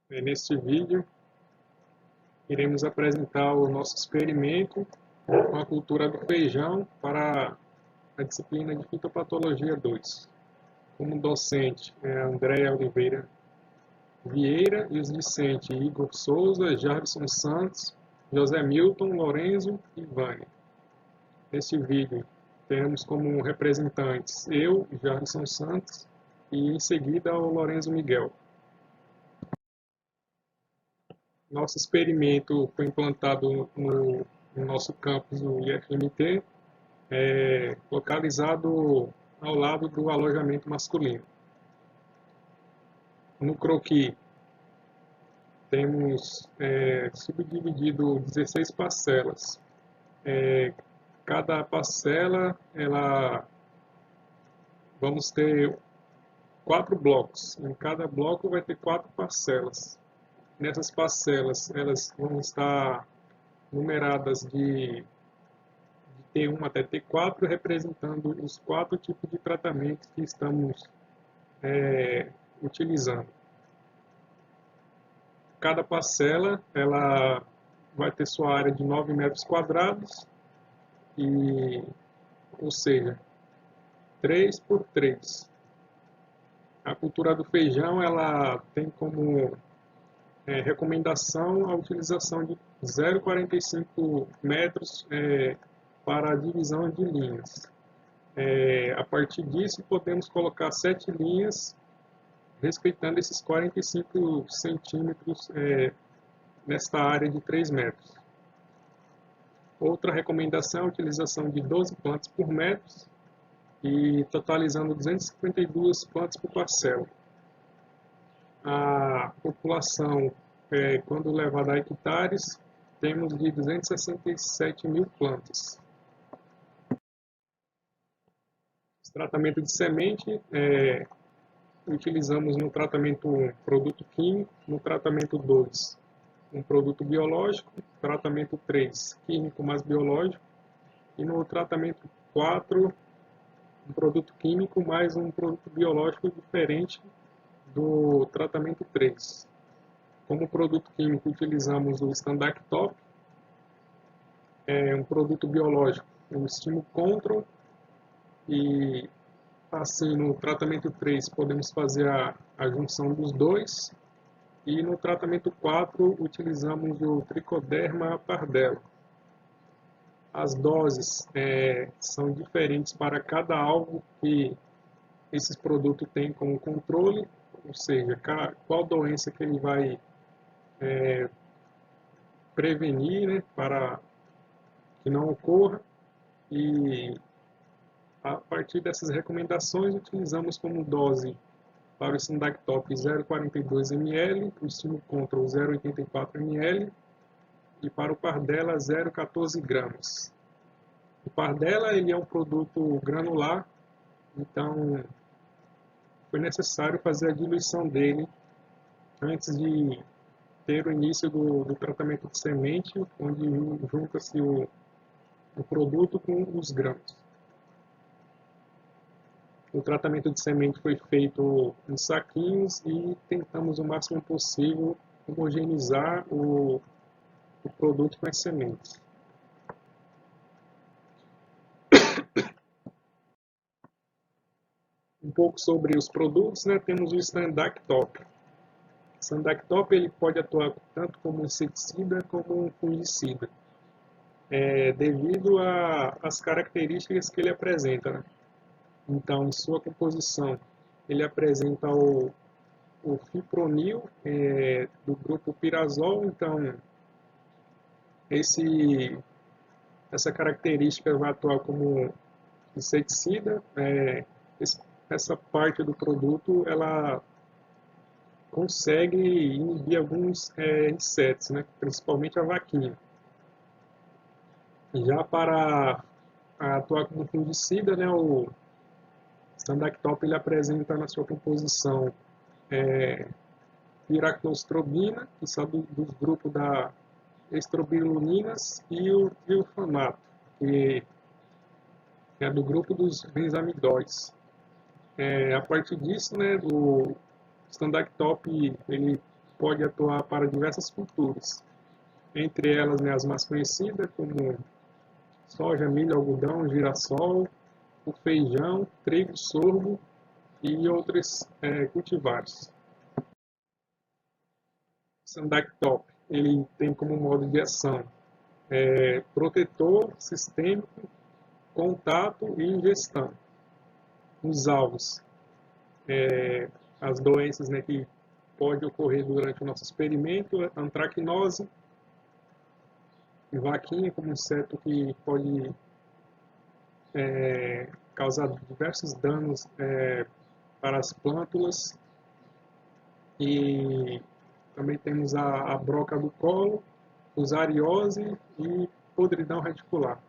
Neste vídeo, iremos apresentar o nosso experimento com a cultura do feijão para a disciplina de Fitopatologia 2. Como docente, Andréia Oliveira Vieira e os discentes Igor Souza, Jarvison Santos, José Milton, Lorenzo e Vânia. Neste vídeo, teremos como representantes eu, Jarvison Santos, e em seguida o Lorenzo Miguel. Nosso experimento foi implantado no nosso campus do IFMT, localizado ao lado do alojamento masculino. No croquis, temos subdividido 16 parcelas. Cada parcela, vamos ter 4 blocos. Em cada bloco vai ter 4 parcelas. Nessas parcelas, elas vão estar numeradas de T1 até T4, representando os 4 tipos de tratamentos que estamos utilizando. Cada parcela ela vai ter sua área de 9 metros quadrados, ou seja, 3 por 3. A cultura do feijão ela tem como recomendação a utilização de 0,45 metros para a divisão de linhas. A partir disso, podemos colocar 7 linhas, respeitando esses 45 centímetros nesta área de 3 metros. Outra recomendação é a utilização de 12 plantas por metro, e totalizando 252 plantas por parcela. A população, quando levada a hectares, temos de 267 mil plantas. Tratamento de semente, utilizamos no tratamento 1 produto químico, no tratamento 2 um produto biológico, tratamento 3 químico mais biológico, e no tratamento 4 um produto químico mais um produto biológico diferente do tratamento 3. Como produto químico utilizamos o Standactop, um produto biológico, o Stimo Control, e assim no tratamento 3 podemos fazer a junção dos dois, e no tratamento 4 utilizamos o Trichoderma pardella. As doses são diferentes para cada alvo que esses produtos têm como controle, ou seja, qual doença que ele vai prevenir, né, para que não ocorra, e a partir dessas recomendações utilizamos como dose para o Standactop 0,42 ml, o Stimo Control 0,84 ml e para o Pardella 0,14 gramas. O Pardella ele é um produto granular, então foi necessário fazer a diluição dele antes de ter o início do tratamento de semente, onde junta-se o produto com os grãos. O tratamento de semente foi feito em saquinhos e tentamos o máximo possível homogeneizar o produto com as sementes. Um pouco sobre os produtos, né? Temos o Standactop. O Standactop ele pode atuar tanto como inseticida como um fungicida, devido às características que ele apresenta, né? Então, em sua composição, ele apresenta o fipronil do grupo pirazol. Então, essa característica vai atuar como inseticida. Essa parte do produto ela consegue inibir alguns insetos, né? Principalmente a vaquinha. Já para atuar como fungicida, né, o Standactop ele apresenta na sua composição piraclostrobina, que são dos grupos da estrobilurinas, e o triofanato, que é do grupo dos benzamidóis. A partir disso, né, o Standactop ele pode atuar para diversas culturas, entre elas, né, as mais conhecidas como soja, milho, algodão, girassol, o feijão, trigo, sorgo e outros cultivares. O Sandactop, ele tem como modo de ação protetor sistêmico, contato e ingestão. Os alvos, as doenças, né, que pode ocorrer durante o nosso experimento, antracnose, vaquinha como inseto que pode causar diversos danos para as plântulas, e também temos a broca do colo, fusariose e podridão radicular.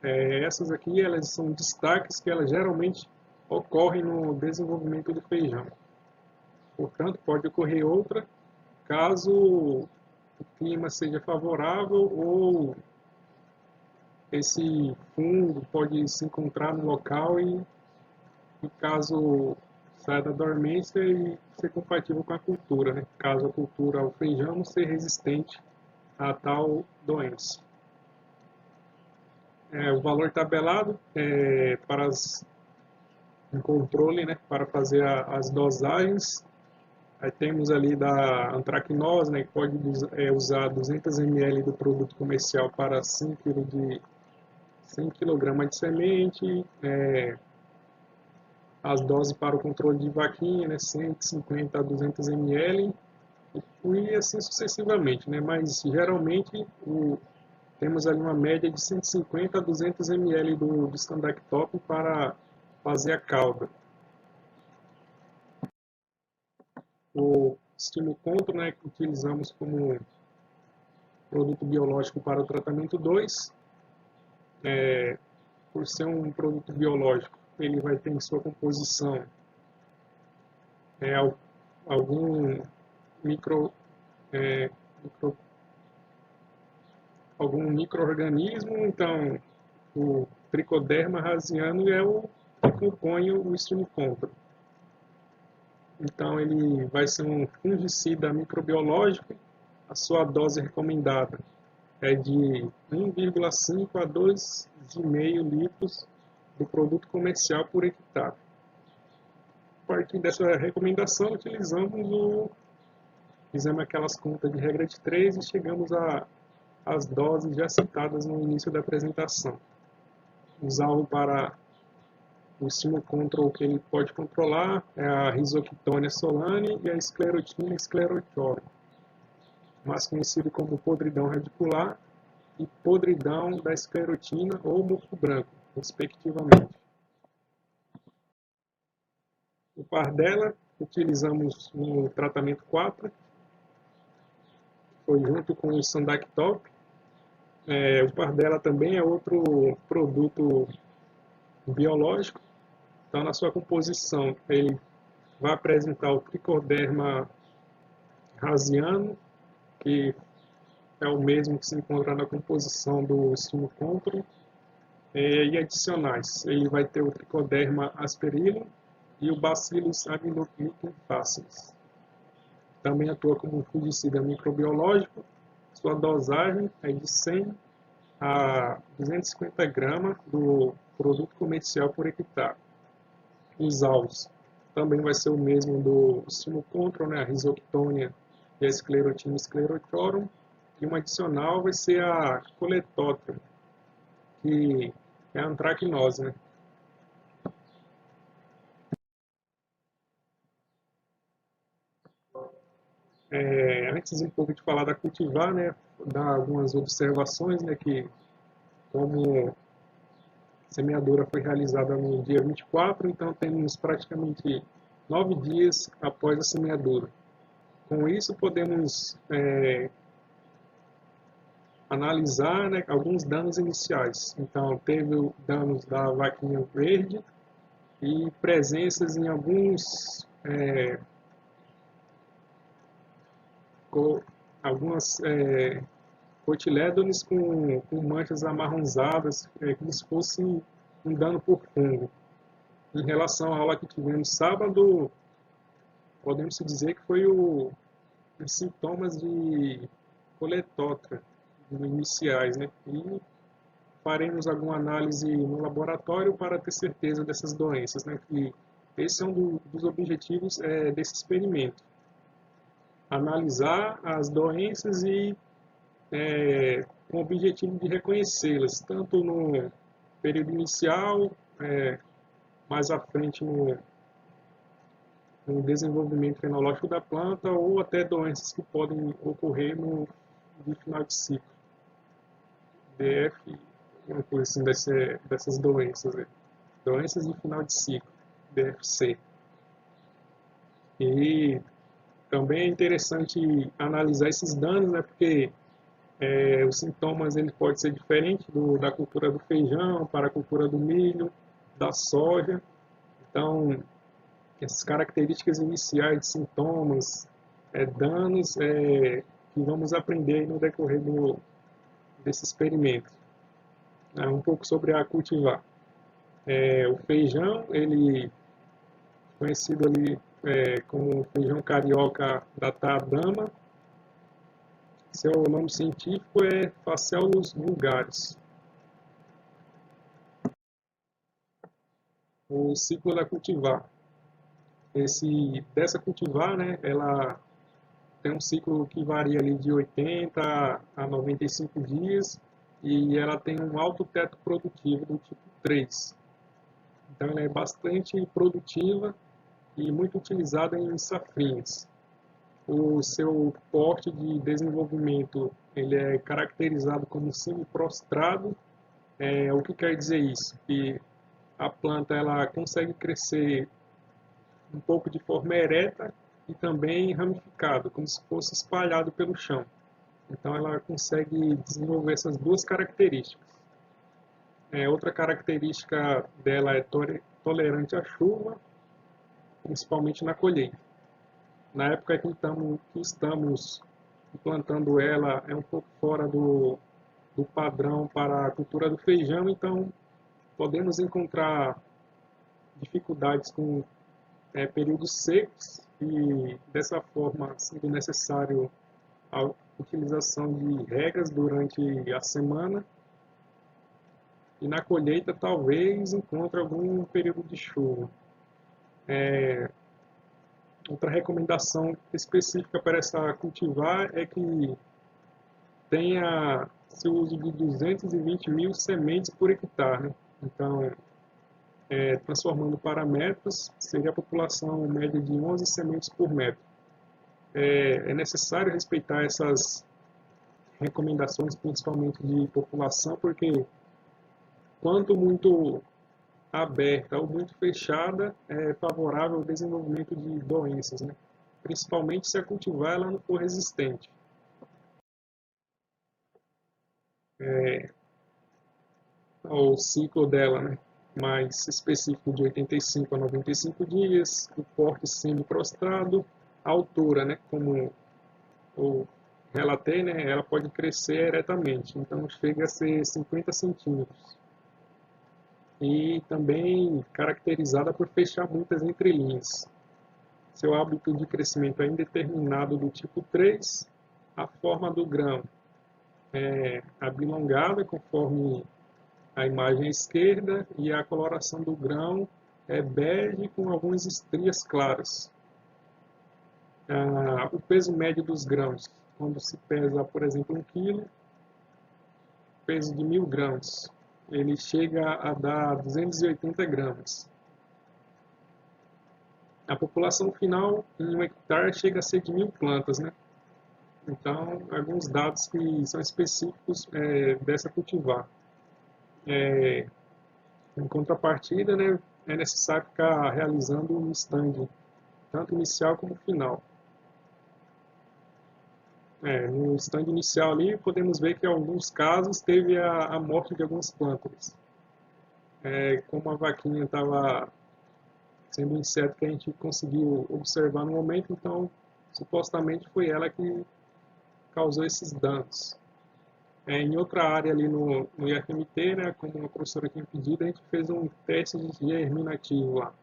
Essas aqui, elas são destaques que elas geralmente ocorrem no desenvolvimento do feijão. Portanto, pode ocorrer outra caso o clima seja favorável ou esse fungo pode se encontrar no local e caso saia da dormência e ser compatível com a cultura, né? Caso a cultura, o feijão, não ser resistente a tal doença. O valor tabelado para um controle, né, para fazer as dosagens. Aí temos ali da antracnose, né, que pode usar 200 ml do produto comercial para 100 kg de semente. As doses para o controle de vaquinha, né, 150 a 200 ml, e assim sucessivamente, né, mas geralmente temos ali uma média de 150 a 200 ml do Sandactop para fazer a calda. O Estimucontro, né, que utilizamos como produto biológico para o tratamento 2, por ser um produto biológico, ele vai ter em sua composição algum algum micro-organismo. Então o Trichoderma raziano é o que compõe o Estimucontro. Então ele vai ser um fungicida microbiológico. A sua dose recomendada é de 1,5 a 2,5 litros do produto comercial por hectare. A partir dessa recomendação, fizemos aquelas contas de regra de 3 e chegamos às doses já citadas no início da apresentação. Os alvos para o Estimucontrol que ele pode controlar é a Rhizoctonium solane e a Sclerotinia sclerotiora, mais conhecido como podridão radicular e podridão da esclerotina ou mofo branco, respectivamente. O Pardella utilizamos no tratamento 4, foi junto com o Sandactop. O Pardella também é outro produto biológico. Então, na sua composição, ele vai apresentar o Trichoderma raziano, que é o mesmo que se encontra na composição do Estimucontro, e adicionais. Ele vai ter o Trichoderma asperilum e o Bacillus acinetobacter faciens. Também atua como um fungicida microbiológico. Sua dosagem é de 100 a 250 gramas do produto comercial por hectare. Os alvos também vai ser o mesmo do Estimucontro, né, a Rhizoctonia e a Sclerotinia sclerotiorum, e um adicional vai ser a Coletótrio, que é a antracnose, né? Antes um pouco de falar da cultivar, né, dar algumas observações, né, que como a semeadura foi realizada no dia 24, então temos praticamente 9 dias após a semeadura. Com isso podemos analisar, né, alguns danos iniciais. Então teve danos da vaquinha verde e presenças em alguns algumas cotilédones com manchas amarronzadas, como se fosse um dano por fungo. Em relação à aula que tivemos sábado, podemos dizer que foi sintomas de coletótrata iniciais, né? E faremos alguma análise no laboratório para ter certeza dessas doenças, né? Que esse é um dos objetivos desse experimento. Analisar as doenças e com o objetivo de reconhecê-las, tanto no período inicial, mais à frente no desenvolvimento fenológico da planta, ou até doenças que podem ocorrer no de final de ciclo. DF, uma coisa assim dessas doenças, né? Doenças de final de ciclo, DFC. E também é interessante analisar esses danos, né? Porque os sintomas ele pode ser diferente da cultura do feijão para a cultura do milho, da soja. Então, essas características iniciais de sintomas, danos, que vamos aprender no decorrer desse experimento. Um pouco sobre a cultivar. O feijão, ele conhecido ali como feijão carioca da Dama. Seu nome científico é Phaceolus vulgaris. O ciclo da cultivar. Dessa cultivar, né, ela tem um ciclo que varia ali de 80 a 95 dias e ela tem um alto teto produtivo do tipo 3. Então ela é bastante produtiva e muito utilizada em safrinhas. O seu porte de desenvolvimento ele é caracterizado como semi-prostrado. O que quer dizer isso? Que a planta ela consegue crescer um pouco de forma ereta e também ramificado, como se fosse espalhado pelo chão. Então ela consegue desenvolver essas duas características. Outra característica dela é tolerante à chuva, principalmente na colheita. Na época que estamos plantando ela é um pouco fora do padrão para a cultura do feijão, então podemos encontrar dificuldades com períodos secos e dessa forma sendo necessário a utilização de regas durante a semana e na colheita talvez encontre algum período de chuva. Outra recomendação específica para essa cultivar é que tenha-se o uso de 220 mil sementes por hectare. Né? Então, transformando para metros, seria a população média de 11 sementes por metro. É necessário respeitar essas recomendações, principalmente de população, porque quanto muito aberta ou muito fechada, é favorável ao desenvolvimento de doenças, né? Principalmente se a cultivar ela não for resistente. O ciclo dela, né? Mais específico de 85 a 95 dias, o porte semi-prostrado, a altura, né? Como eu relatei, né? Ela pode crescer eretamente, então chega a ser 50 centímetros. E também caracterizada por fechar muitas entrelinhas. Seu hábito de crescimento é indeterminado do tipo 3, a forma do grão é abilongada, conforme a imagem à esquerda, e a coloração do grão é bege com algumas estrias claras. O peso médio dos grãos, quando se pesa, por exemplo, 1 kg, peso de 1000 grãos, ele chega a dar 280 gramas. A população final em 1 hectare chega a ser de 1000 plantas, né? Então, alguns dados que são específicos dessa cultivar. Em contrapartida, né, é necessário ficar realizando um stand, tanto inicial como final. No stand inicial ali, podemos ver que em alguns casos teve a morte de algumas plantas. Como a vaquinha estava sendo um inseto que a gente conseguiu observar no momento, então supostamente foi ela que causou esses danos. Em outra área ali no IFMT, né, como a professora tinha pedido, a gente fez um teste de germinativo lá.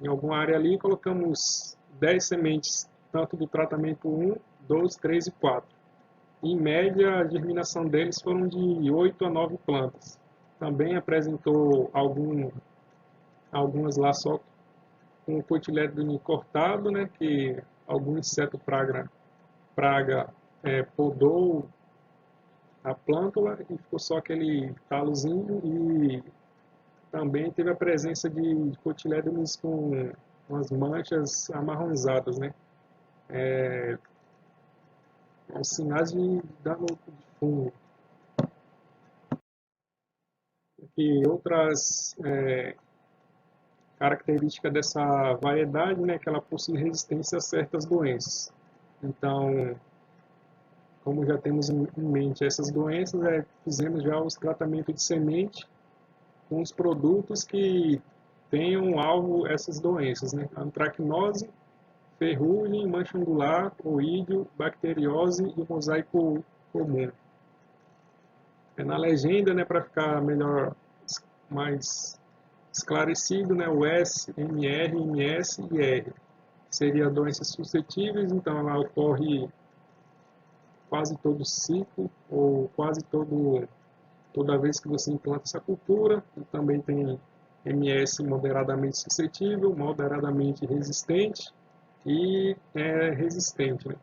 Em alguma área ali colocamos 10 sementes, tanto do tratamento 1, 2, 3 e 4. Em média, a germinação deles foram de 8 a 9 plantas. Também apresentou algumas lá só com o cotilédone cortado, né, que algum inseto praga podou a plântula e ficou só aquele talozinho, e também teve a presença de cotilédones com umas manchas amarronzadas, né? Os sinais de dano de fungo. E outras características dessa variedade, né, que ela possui resistência a certas doenças. Então, como já temos em mente essas doenças, fizemos já os tratamentos de semente com os produtos que tenham alvo essas doenças, né? Antracnose, ferrugem, mancha angular, oídio, bacteriose e mosaico comum. Na legenda, né, para ficar mais esclarecido, né, o S, MR, MS e R. Seria doenças suscetíveis, então ela ocorre quase todo ciclo, ou quase toda vez que você implanta essa cultura. E também tem MS moderadamente suscetível, moderadamente resistente e resistente, né?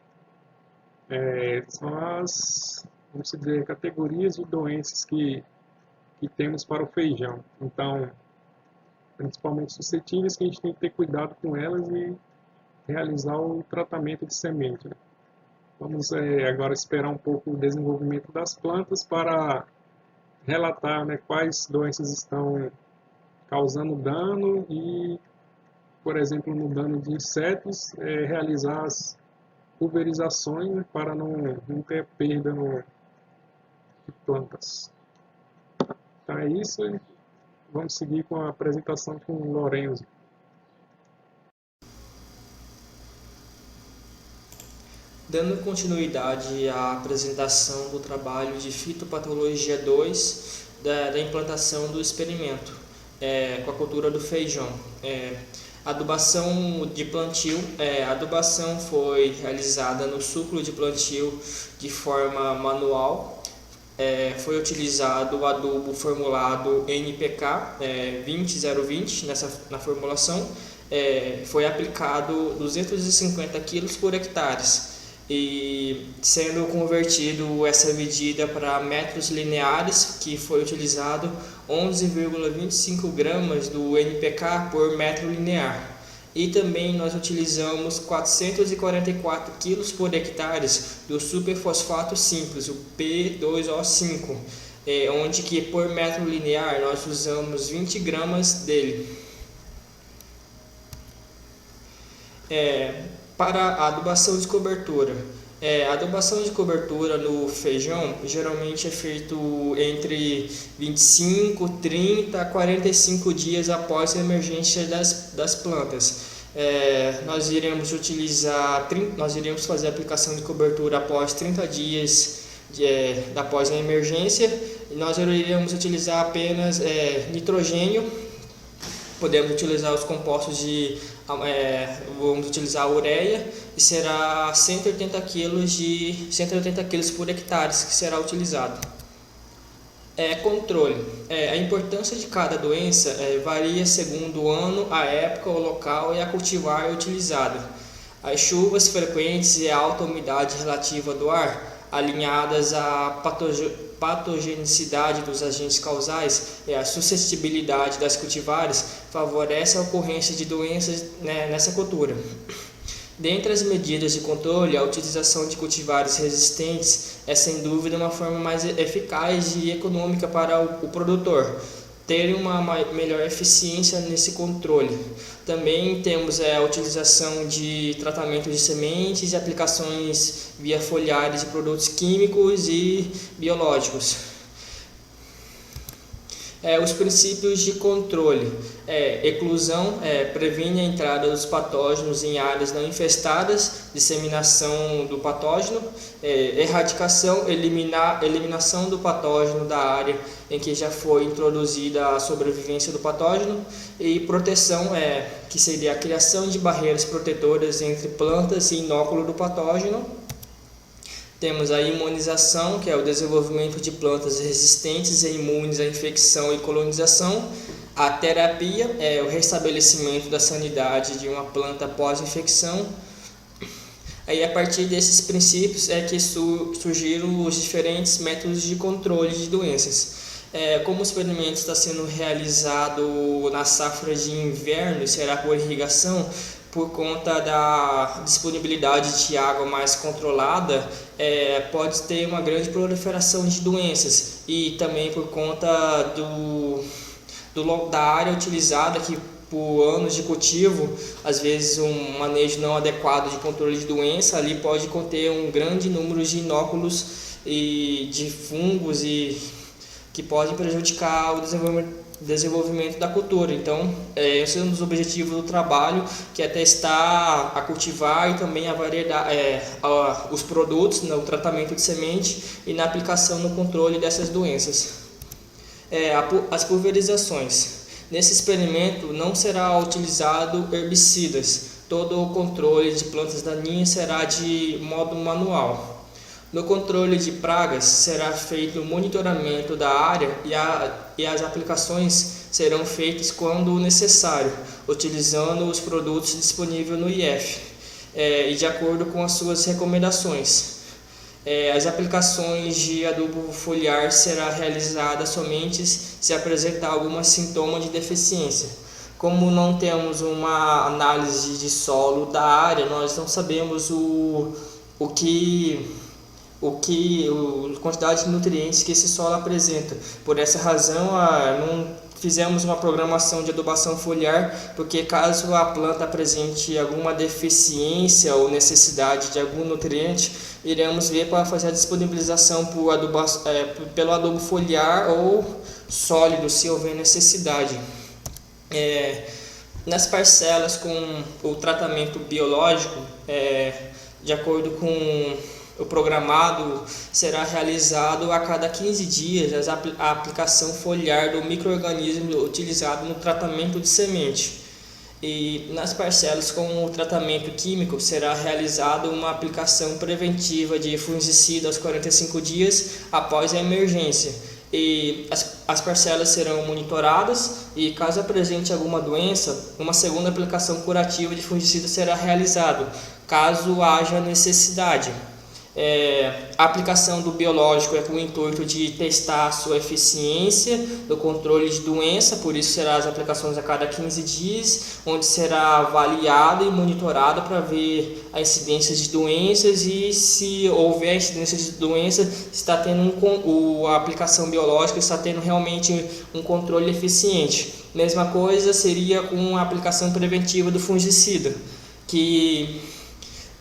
São as, vamos dizer, categorias de doenças que temos para o feijão. Então, principalmente suscetíveis, que a gente tem que ter cuidado com elas e realizar o tratamento de semente, né? Vamos agora esperar um pouco o desenvolvimento das plantas para relatar, né, quais doenças estão causando dano e, por exemplo, no dano de insetos, realizar as pulverizações, né, para não ter perda de plantas. Então é isso, e vamos seguir com a apresentação com o Lorenzo. Dando continuidade à apresentação do trabalho de Fitopatologia 2 da implantação do experimento com a cultura do feijão. Adubação de plantio. A adubação foi realizada no ciclo de plantio de forma manual. Foi utilizado o adubo formulado NPK 20020 na formulação. Foi aplicado 250 kg por hectare, e sendo convertido essa medida para metros lineares, que foi utilizado 11,25 gramas do NPK por metro linear. E também nós utilizamos 444 kg por hectare do superfosfato simples, o P2O5, onde que por metro linear nós usamos 20 gramas dele. Para a adubação de cobertura. A adubação de cobertura no feijão geralmente é feito entre 25, 30 a 45 dias após a emergência das plantas. Nós iremos fazer a aplicação de cobertura após 30 dias após a emergência. Nós iremos utilizar apenas nitrogênio. Podemos utilizar os compostos vamos utilizar a ureia, e será 180 kg por hectare que será utilizado. Controle. A importância de cada doença varia segundo o ano, a época, o local e a cultivar utilizada. As chuvas frequentes e a alta umidade relativa do ar, alinhadas à patogenicidade dos agentes causais e a suscetibilidade das cultivares, favorece a ocorrência de doenças nessa cultura. Dentre as medidas de controle, a utilização de cultivares resistentes é sem dúvida uma forma mais eficaz e econômica para o produtor ter uma melhor eficiência nesse controle. Também temos a utilização de tratamento de sementes e aplicações via foliares de produtos químicos e biológicos. Os princípios de controle. Eclusão, previne a entrada dos patógenos em áreas não infestadas, disseminação do patógeno. Erradicação, eliminação do patógeno da área em que já foi introduzida a sobrevivência do patógeno. E proteção, que seria a criação de barreiras protetoras entre plantas e inóculo do patógeno. Temos a imunização, que é o desenvolvimento de plantas resistentes e imunes à infecção e colonização. A terapia é o restabelecimento da sanidade de uma planta pós-infecção. Aí, a partir desses princípios é que surgiram os diferentes métodos de controle de doenças. Como o experimento está sendo realizado na safra de inverno e será por irrigação, por conta da disponibilidade de água mais controlada, pode ter uma grande proliferação de doenças, e também por conta da área utilizada, que por anos de cultivo, às vezes um manejo não adequado de controle de doença ali pode conter um grande número de inóculos e de fungos que podem prejudicar o desenvolvimento da cultura. Então, esse é um dos objetivos do trabalho, que é testar a cultivar e também a variedade, os produtos no tratamento de semente e na aplicação no controle dessas doenças. As pulverizações. Nesse experimento não será utilizado herbicidas. Todo o controle de plantas daninhas será de modo manual. No controle de pragas será feito o monitoramento da área e as aplicações serão feitas quando necessário, utilizando os produtos disponíveis no IF e de acordo com as suas recomendações. As aplicações de adubo foliar será realizada somente se apresentar algum sintoma de deficiência. Como não temos uma análise de solo da área, nós não sabemos a quantidade de nutrientes que esse solo apresenta. Por essa razão, não fizemos uma programação de adubação foliar, porque caso a planta apresente alguma deficiência ou necessidade de algum nutriente, iremos ver para fazer a disponibilização pelo adubo foliar ou sólido, se houver necessidade. Nas parcelas com o tratamento biológico, de acordo com o programado, será realizado a cada 15 dias a aplicação foliar do micro-organismo utilizado no tratamento de semente. E nas parcelas com o tratamento químico será realizada uma aplicação preventiva de fungicida aos 45 dias após a emergência. E as parcelas serão monitoradas e, caso apresente alguma doença, uma segunda aplicação curativa de fungicida será realizada, caso haja necessidade. A aplicação do biológico é com o intuito de testar a sua eficiência no controle de doença, por isso serão as aplicações a cada 15 dias, onde será avaliada e monitorada para ver a incidência de doenças e, se houver incidência de doença, está tendo a aplicação biológica está tendo realmente um controle eficiente. Mesma coisa seria com a aplicação preventiva do fungicida, que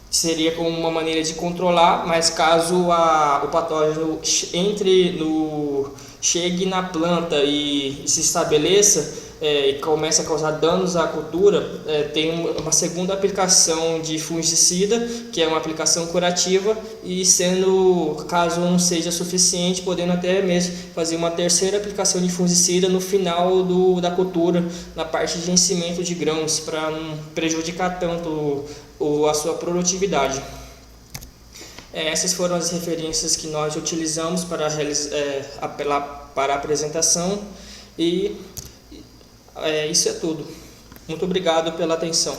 seria como uma maneira de controlar, mas caso o patógeno chegue na planta e se estabeleça e comece a causar danos à cultura, tem uma segunda aplicação de fungicida, que é uma aplicação curativa, e caso não seja suficiente, podendo até mesmo fazer uma terceira aplicação de fungicida no final da cultura, na parte de vencimento de grãos, para não prejudicar tanto a sua produtividade. Essas foram as referências que nós utilizamos para a apresentação, e isso é tudo. Muito obrigado pela atenção.